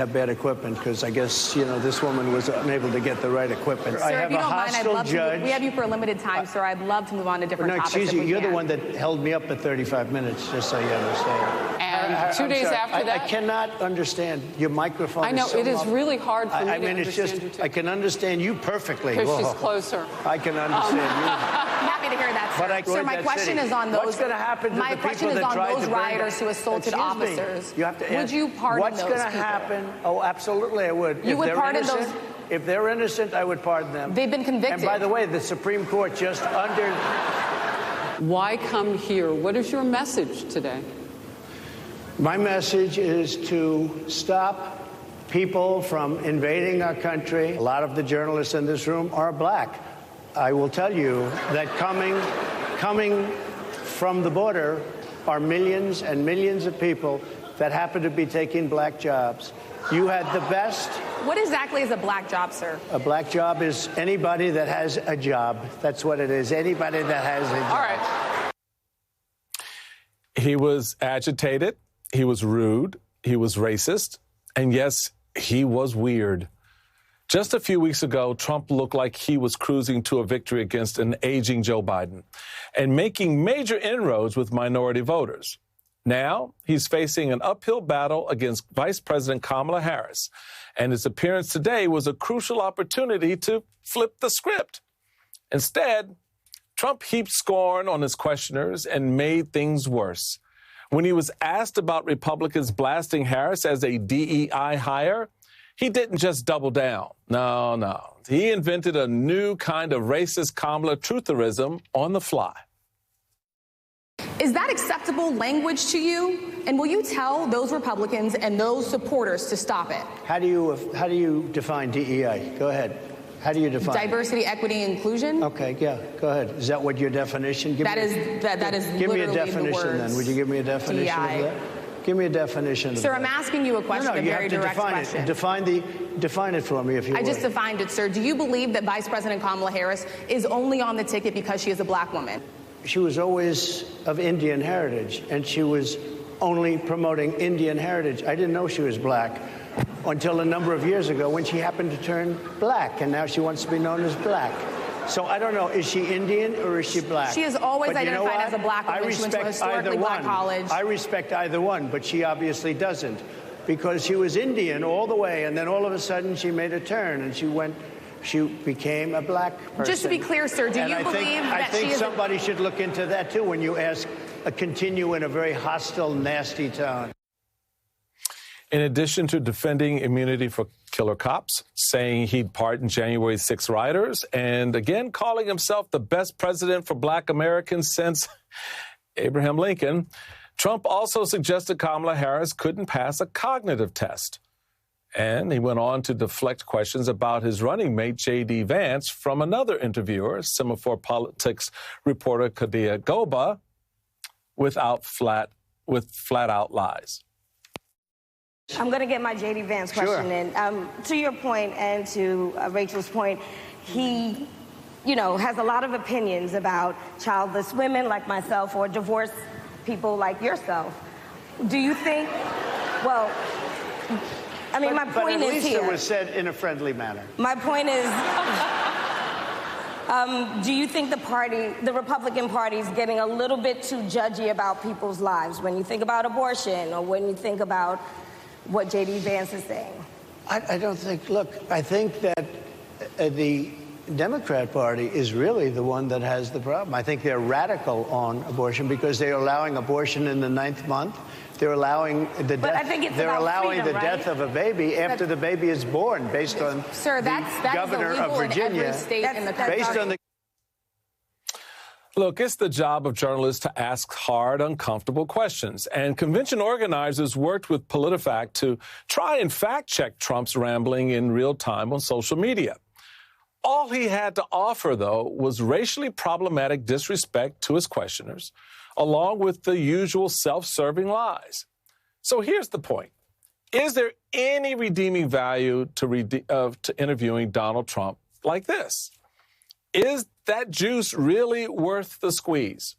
Have bad equipment because I guess, this woman was unable to get the right equipment. Sir, I have if you a don't mind, I'd hostile love judge. we have you for a limited time, sir. I'd love to move on to different topics. No, excuse you. You're can. the one that held me up at 35 minutes, just so you understand. And 2 days after that? I cannot understand. Your microphone I know, is so it is muffled. really hard for me to it's understand just, you, too. I can understand you perfectly. Because she's closer. I can understand you. I'm happy to hear that, sir. But I Sir, my question is on those. What's going to happen to my the question people is that on tried those to bring rioters who assaulted officers. You have to would you pardon what's those going to people? happen? Oh, absolutely, I would. You would pardon those? If they're innocent, I would pardon them. They've been convicted. And by the way, the Supreme Court just under. Why come here? What is your message today? My message is to stop people from invading our country. A lot of the journalists in this room are black. I will tell you that coming from the border are millions and millions of people that happen to be taking black jobs. You had the best. What exactly is a black job, sir? A black job is anybody that has a job. That's what it is. Anybody that has a job. All right. He was agitated. He was rude. He was racist. And yes, he was weird. Just a few weeks ago, Trump looked like he was cruising to a victory against an aging Joe Biden and making major inroads with minority voters. Now he's facing an uphill battle against Vice President Kamala Harris, and his appearance today was a crucial opportunity to flip the script. Instead, Trump heaped scorn on his questioners and made things worse. When he was asked about Republicans blasting Harris as a DEI hire, he didn't just double down. No. He invented a new kind of racist Kamala trutherism on the fly. Is that acceptable language to you? And will you tell those Republicans and those supporters to stop it? How do you define DEI? Go ahead. How do you define diversity, equity, inclusion? Okay, yeah, go ahead. Is that what your definition? That is give me a literally definition the words then. Would you give me a definition DEI. of that? Give me a definition. Sir, I'm asking you a question, a very direct question. Define it for me if you would. I just defined it, sir. Do you believe that Vice President Kamala Harris is only on the ticket because she is a black woman? She was always of Indian heritage, and she was only promoting Indian heritage. I didn't know she was black until a number of years ago when she happened to turn black, and now she wants to be known as black. So I don't know, is she Indian or is she black? She is always identified as a black woman. She went to a historically black college. I respect either one, but she obviously doesn't, because she was Indian all the way, and then all of a sudden she made a turn, and she became a black person. Just to be clear, sir, do you believe that she is... I think somebody should look into that, too, when you continue in a very hostile, nasty tone. In addition to defending immunity for killer cops, saying he'd pardon January 6 rioters, and again calling himself the best president for black Americans since Abraham Lincoln, Trump also suggested Kamala Harris couldn't pass a cognitive test. And he went on to deflect questions about his running mate, J.D. Vance, from another interviewer, Semaphore Politics reporter Kadia Goba, with flat-out lies. I'm going to get my J.D. Vance question in. To your point and to Rachel's point, he, has a lot of opinions about childless women like myself or divorced people like yourself. Do you think, well... I mean, my point is here. But at least it was said in a friendly manner. My point is, do you think the Republican Party is getting a little bit too judgy about people's lives when you think about abortion or when you think about what J.D. Vance is saying? I don't think, look, I think that the Democrat Party is really the one that has the problem. I think they're radical on abortion because they're allowing abortion in the 9th month. They're allowing the death of a baby after the baby is born, based on Sir, that's governor illegal of Virginia. In every state in the country. Based on the Look, it's the job of journalists to ask hard, uncomfortable questions. And convention organizers worked with PolitiFact to try and fact-check Trump's rambling in real time on social media. All he had to offer, though, was racially problematic disrespect to his questioners, along with the usual self-serving lies. So here's the point. Is there any redeeming value to interviewing Donald Trump like this? Is that juice really worth the squeeze?